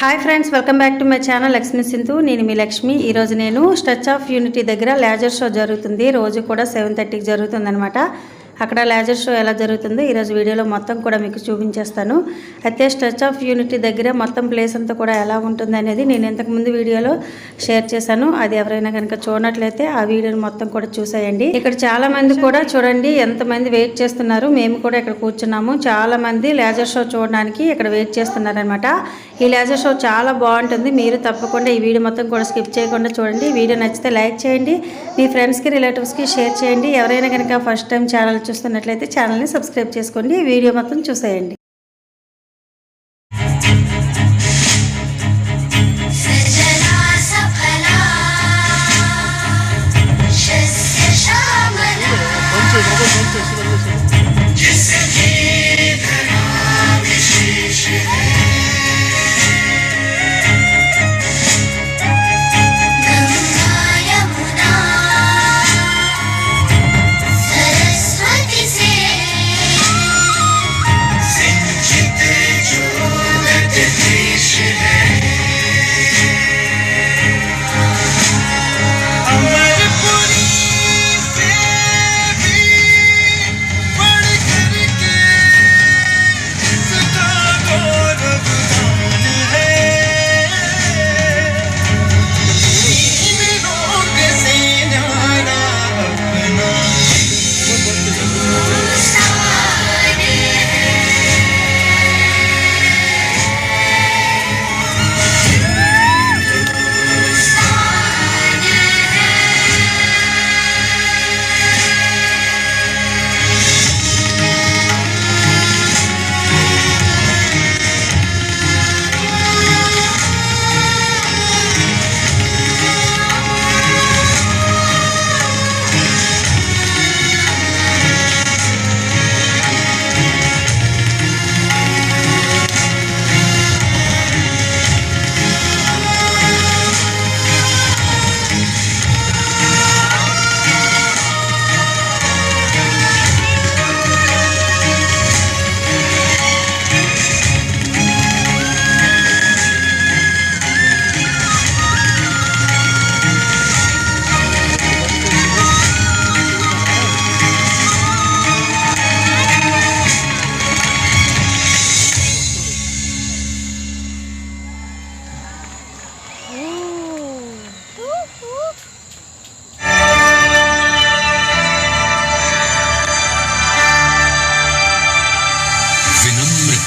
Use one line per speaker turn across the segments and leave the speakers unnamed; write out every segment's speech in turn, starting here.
Hi friends welcome back to my channel Lakshmi Sindhu నేను మీ లక్ష్మి ఈ రోజు నేను స్టాచ్యూ ఆఫ్ యూనిటీ దగ్గర లేజర్ షో జరుగుతుంది రోజు కూడా 7:30కి జరుగుతుందన్నమాట అక్కడ లేజర్ షో ఎలా జరుగుతుందో ఈ రోజు వీడియోలో మొత్తం కూడా మీకు చూపించేస్తాను అయితే స్టాచ్యూ ఆఫ్ యూనిటీ దగ్గర మొత్తం ప్లేస్ అంతా కూడా ఎలా ఉంటుంది అనేది నేను ఇంతకు ముందు వీడియోలో షేర్ చేశాను అది ఎవరైనా కనుక చూడనట్లయితే ఆ వీడియోని మొత్తం కూడా చూసేయండి ఇక్కడ చాలా మంది కూడా చూడండి ఎంత మంది వెయిట్ చేస్తున్నారు మేము కూడా ఇక్కడ కూర్చున్నాము చాలా మంది లేజర్ షో చూడడానికి ఇక్కడ వెయిట్ చేస్తున్నారన్నమాట ఈ లేజర్ షో చాలా బాగుంటుంది మీరు తప్పకుండా ఈ వీడియో మొత్తం కూడా స్కిప్ చేయకుండా చూడండి వీడియో నచ్చితే లైక్ చేయండి మీ ఫ్రెండ్స్కి రిలేటివ్స్కి షేర్ చేయండి ఎవరైనా కనుక ఫస్ట్ టైం ఛానల్ చూస్తున్నట్లయితే ఛానల్ని సబ్స్క్రైబ్ చేసుకోండి వీడియో మొత్తం చూసేయండి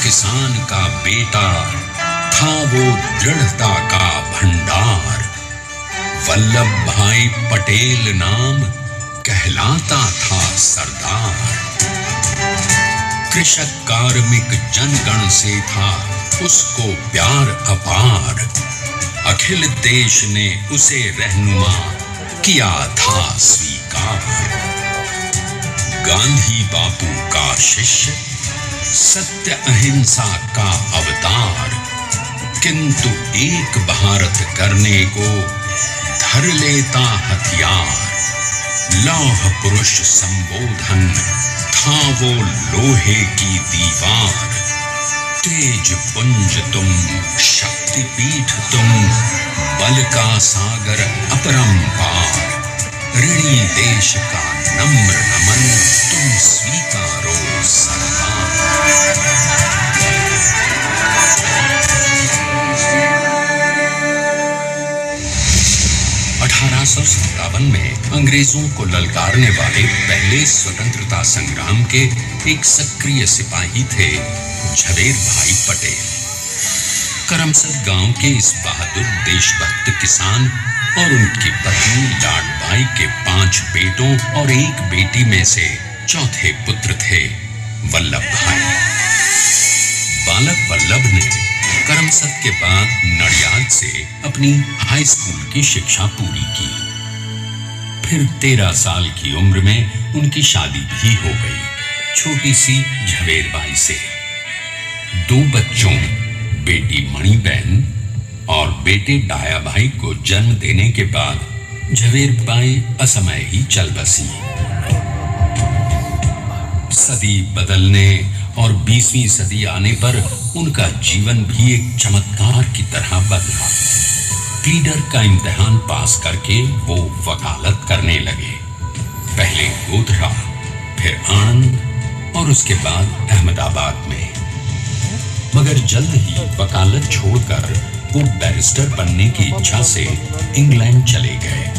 किसान का बेटा था वो दृढ़ता का भंडार वल्लभ भाई पटेल नाम कहलाता था सरदार कृषक कार्मिक जनगण से था उसको प्यार अपार अखिल देश ने उसे रहनुमा किया था स्वीकार गांधी बापू का शिष्य सत्य अहिंसा का अवतार किंतु एक भारत करने को धर लेता हथियार लौह पुरुष संबोधन था वो लोहे की दीवार तेज पुंज तुम शक्तिपीठ तुम बल का सागर अपरंपार ऋणी देश का नम्र नमन तुम स्वीकारो सरदार 1857 में अंग्रेजों को ललकारने वाले पहले स्वतंत्रता संग्राम के एक सक्रिय सिपाही थे झवेर भाई पटेल। करमसद गांव के इस बहादुर देशभक्त किसान और उनकी पत्नी लाडबाई के 5 बेटों और 1 बेटी में से चौथे पुत्र थे वल्लभ भाई। बालक वल्लभ ने करमसद के बाद नडियाद से अपनी हाई स्कूल की शिक्षा पूरी की। फिर 13 साल की उम्र में उनकी शादी भी हो गई छोटी सी झवेरबाई से। 2 बच्चों बेटी मणिबेन और बेटे डाया भाई को जन्म देने के बाद झवेरबाई असमय ही चल बसी। सदी बदलने और 20वीं सदी आने पर उनका जीवन भी एक चमत्कार की तरह बदला। प्लीडर का इम्तिहान पास करके वो वकालत करने लगे। पहले गोधरा, फिर आणंद और उसके बाद अहमदाबाद में। मगर जल्द ही वकालत छोड़कर वो बैरिस्टर बनने की इच्छा से इंग्लैंड चले गए।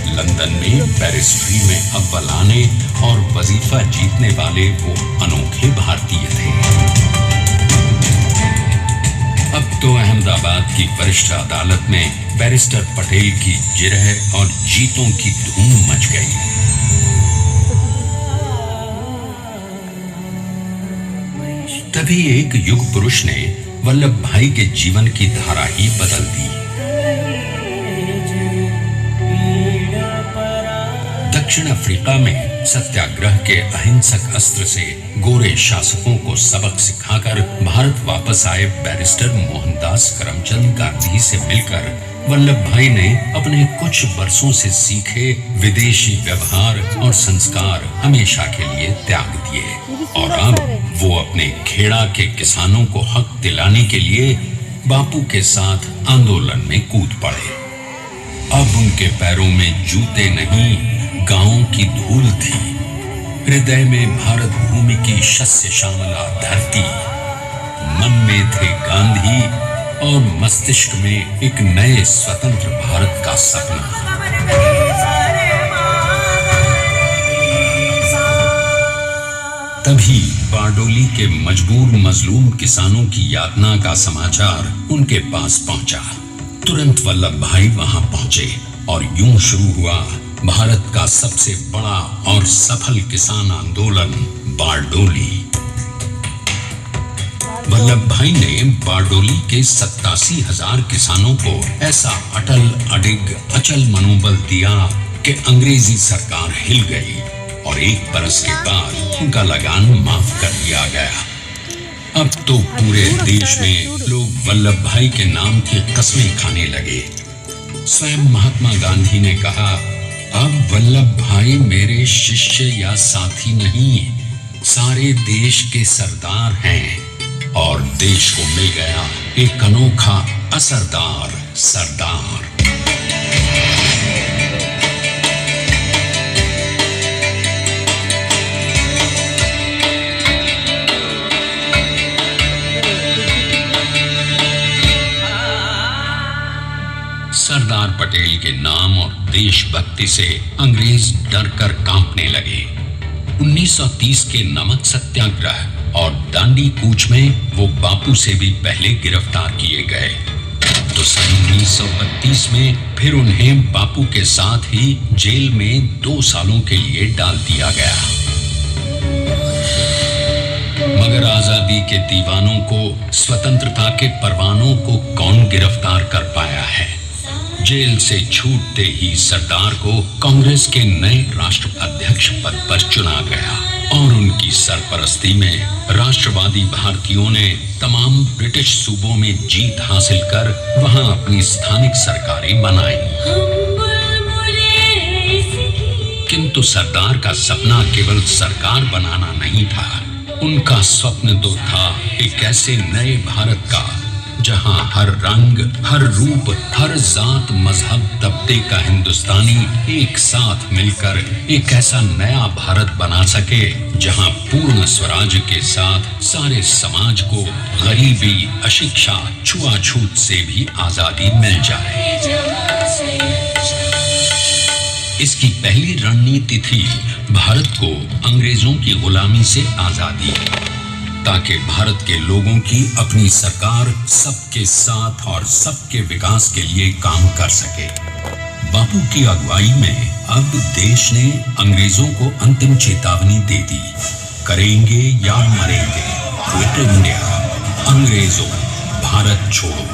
लंदन में बैरिस्ट्री में अव्वल आने और वजीफा जीतने वाले वो अनोखे भारतीय थे। अब तो अहमदाबाद की वरिष्ठ अदालत में बैरिस्टर पटेल की जिरह और जीतों की धूम मच गई। तभी एक युग पुरुष ने वल्लभ भाई के जीवन की धारा ही बदल दी। दक्षिण अफ्रीका में सत्याग्रह के अहिंसक अस्त्र से गोरे शासकों को सबक सिखाकर भारत वापस आए बैरिस्टर मोहनदास करमचंद गांधी से मिलकर वल्लभ भाई ने अपने कुछ वर्षों से सीखे विदेशी व्यवहार और संस्कार हमेशा के लिए त्याग दिए और अब वो अपने खेड़ा के किसानों को हक दिलाने के लिए बापू के साथ आंदोलन में कूद पड़े। अब उनके पैरों में जूते नहीं, गांवों की धूल थी। हृदय में भारत भूमि की शस्य श्यामला धरती। मन में थे गांधी और मस्तिष्क में एक नए स्वतंत्र भारत का सपना। तभी बारडोली के मजबूर मजलूम किसानों की यातना का समाचार उनके पास पहुंचा। तुरंत वल्लभ भाई वहां पहुंचे और यूं शुरू हुआ भारत का सबसे बड़ा और सफल किसान आंदोलन बारडोली। वल्लभ भाई ने बारडोली के 87,000 किसानों को ऐसा अटल अडिग अचल मनोबल दिया कि अंग्रेजी सरकार हिल गई और एक बरस के बाद उनका लगान माफ कर दिया गया। अब तो पूरे देश में लोग वल्लभ भाई के नाम की कस्में खाने लगे। स्वयं महात्मा गांधी ने कहा, अब वल्लभ भाई मेरे शिष्य या साथी नहीं, सारे देश के सरदार हैं और देश को मिल गया एक अनोखा असरदार सरदार। सरदार पटेल के नाम और देशभक्ति से अंग्रेज डर कर कांपने लगे। 1930 के नमक सत्याग्रह और दांडी कूच में वो बापू से भी पहले गिरफ्तार किए गए। तो सन 1932 में फिर उन्हें बापू के साथ ही जेल में 2 सालों के लिए डाल दिया गया। मगर आजादी के दीवानों को, स्वतंत्रता के परवानों को कौन गिरफ्तार कर पाया है? जेल से छूटते ही सरदार को कांग्रेस के नए राष्ट्र अध्यक्ष पद पर चुना गया और उनकी सरपरस्ती में राष्ट्रवादी भारतीयों ने तमाम ब्रिटिश सूबों में जीत हासिल कर वहां अपनी स्थानिक सरकारें बनाई। किंतु सरदार का सपना केवल सरकार बनाना नहीं था। उनका स्वप्न तो था एक ऐसे नए भारत का जहां हर रंग, हर रूप, हर जात, मजहब, तबके का हिंदुस्तानी एक साथ मिलकर एक ऐसा नया भारत बना सके जहां पूर्ण स्वराज के साथ सारे समाज को गरीबी, अशिक्षा, छुआछूत से भी आजादी मिल जाए। इसकी पहली रणनीति थी भारत को अंग्रेजों की गुलामी से आजादी, ताकि भारत के लोगों की अपनी सरकार सबके साथ और सबके विकास के लिए काम कर सके। बापू की अगुवाई में अब देश ने अंग्रेजों को अंतिम चेतावनी दे दी, करेंगे या मरेंगे, क्विट इंडिया, अंग्रेजों भारत छोड़ो।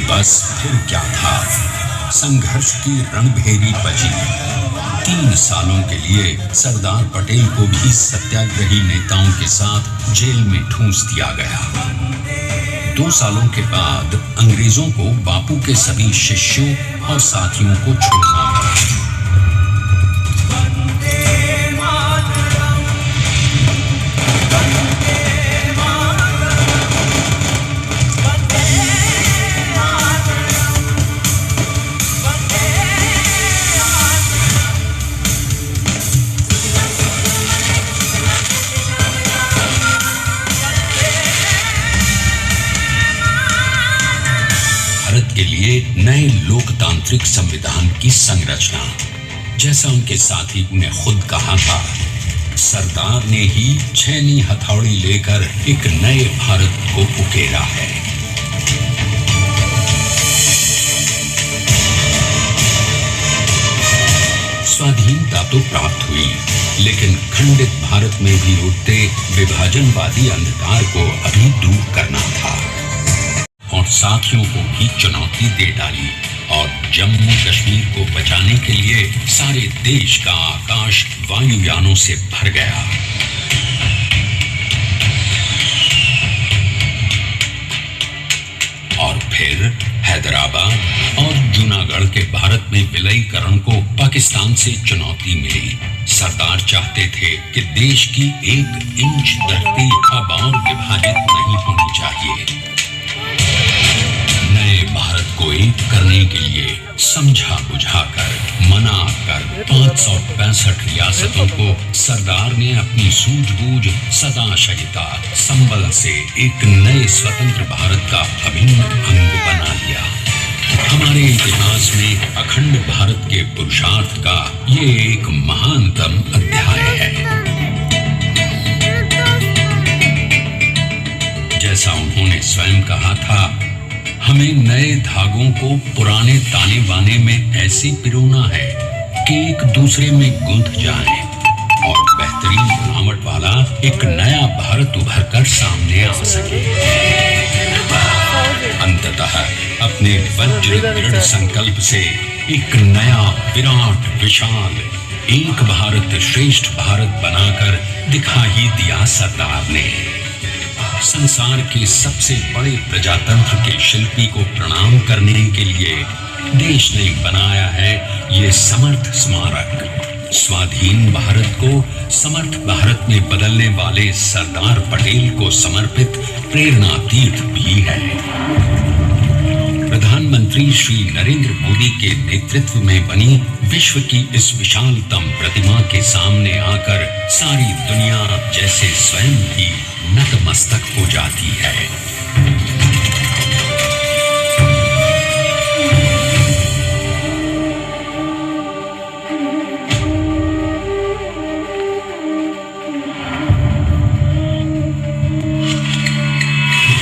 बस फिर क्या था, संघर्ष की रणभेरी बजी। 3 सालों के लिए सरदार पटेल को भी सत्याग्रही नेताओं के साथ जेल में ठूंस दिया गया। 2 सालों के बाद अंग्रेजों को बापू के सभी शिष्यों और साथियों को छोड़ना पड़ा। के लिए नए लोकतांत्रिक संविधान की संरचना। जैसा उनके साथी ने खुद कहा था, सरदार ने ही छैनी हथौड़ी लेकर एक नए भारत को उकेरा है। स्वाधीनता तो प्राप्त हुई, लेकिन खंडित भारत में भी उठते विभाजनवादी अंधकार को अभी दूर करना था और साथियों को भी चुनौती दे डाली और जम्मू कश्मीर को बचाने के लिए सारे देश का आकाश वायुयानों से भर गया। और फिर हैदराबाद और जूनागढ़ के भारत में विलयीकरण को पाकिस्तान से चुनौती मिली। सरदार चाहते थे कि देश की 1 इंच धरती अब और विभाजित नहीं होनी चाहिए। नए भारत को एक करने के लिए समझा बुझाकर मना कर 565 रियासतों को सरदार ने अपनी सूझबूझ सदाशयिता संबल से एक नए स्वतंत्र भारत का अभिन्न अंग बना लिया। हमारे इतिहास में अखंड भारत के पुरुषार्थ का ये एक महानतम अध्याय है। जैसा उन्होंने स्वयं कहा था, हमें नए धागों को पुराने ताने बाने में ऐसे पिरोना है कि एक दूसरे में गुंथ जाएं और बेहतरीन बनावट वाला एक नया भारत उभर कर सामने आ सके। अंततः अपने वज्र दृढ़ संकल्प से एक नया विराट विशाल एक भारत श्रेष्ठ भारत बनाकर दिखा ही दिया सरदार ने। संसार के सबसे बड़े प्रजातंत्र के शिल्पी को प्रणाम करने के लिए देश ने बनाया है ये समर्थ स्मारक। स्वाधीन भारत को समर्थ भारत में बदलने वाले सरदार पटेल को समर्पित प्रेरणा तीर्थ भी है। प्रधानमंत्री श्री नरेंद्र मोदी के नेतृत्व में बनी विश्व की इस विशालतम प्रतिमा के सामने आकर सारी दुनिया जैसे स्वयं ही नतमस्तक हो जाती है।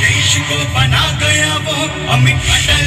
देश को बना गया वो अमित अटल